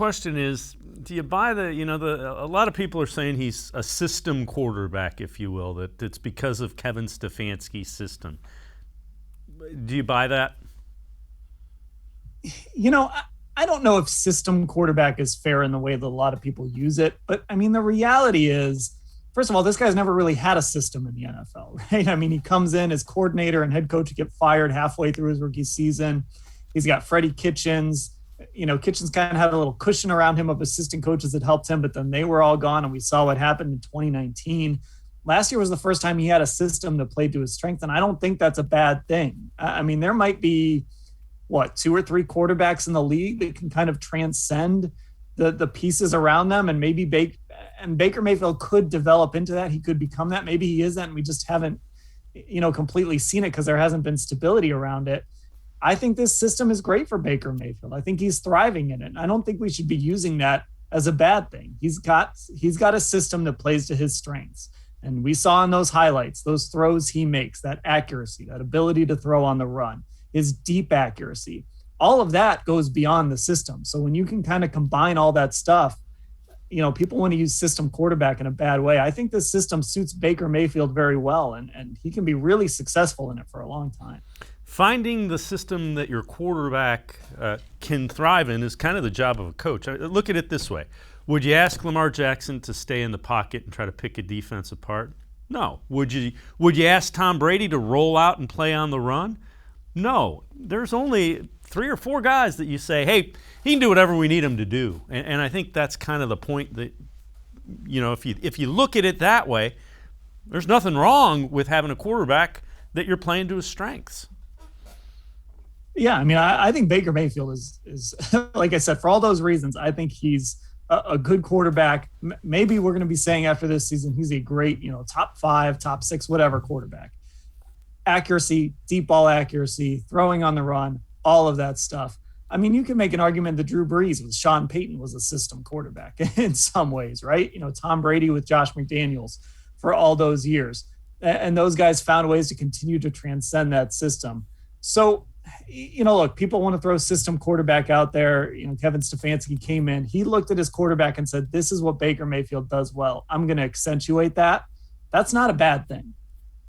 question is, do you buy a lot of people are saying he's a system quarterback, if you will, that it's because of Kevin Stefanski's system. Do you buy that? I don't know if system quarterback is fair in the way that a lot of people use it, but I mean, the reality is, first of all, this guy's never really had a system in the NFL, right? I mean, he comes in as coordinator and head coach to get fired halfway through his rookie season. He's got Freddie Kitchens. Kitchens kind of had a little cushion around him of assistant coaches that helped him, but then they were all gone, and we saw what happened in 2019. Last year was the first time he had a system that played to his strength, and I don't think that's a bad thing. I mean, there might be, 2 or 3 quarterbacks in the league that can kind of transcend the pieces around them, and maybe Baker Mayfield could develop into that. He could become that. Maybe he isn't, and we just haven't, completely seen it because there hasn't been stability around it. I think this system is great for Baker Mayfield. I think he's thriving in it. I don't think we should be using that as a bad thing. He's got a system that plays to his strengths. And we saw in those highlights, those throws he makes, that accuracy, that ability to throw on the run, his deep accuracy. All of that goes beyond the system. So when you can kind of combine all that stuff, people want to use system quarterback in a bad way. I think this system suits Baker Mayfield very well, and he can be really successful in it for a long time. Finding the system that your quarterback can thrive in is kind of the job of a coach. Look at it this way. Would you ask Lamar Jackson to stay in the pocket and try to pick a defense apart? No. Would you ask Tom Brady to roll out and play on the run? No. There's only 3 or 4 guys that you say, hey, he can do whatever we need him to do. And I think that's kind of the point that, if you look at it that way, there's nothing wrong with having a quarterback that you're playing to his strengths. Yeah, I mean, I think Baker Mayfield is like I said, for all those reasons, I think he's a good quarterback. Maybe we're going to be saying after this season, he's a great, top 5, top 6, whatever quarterback. Accuracy, deep ball accuracy, throwing on the run, all of that stuff. I mean, you can make an argument that Drew Brees with Sean Payton was a system quarterback in some ways, right? Tom Brady with Josh McDaniels for all those years. And those guys found ways to continue to transcend that system. So, look, people want to throw system quarterback out there. Kevin Stefanski came in. He looked at his quarterback and said, this is what Baker Mayfield does well. I'm going to accentuate that. That's not a bad thing.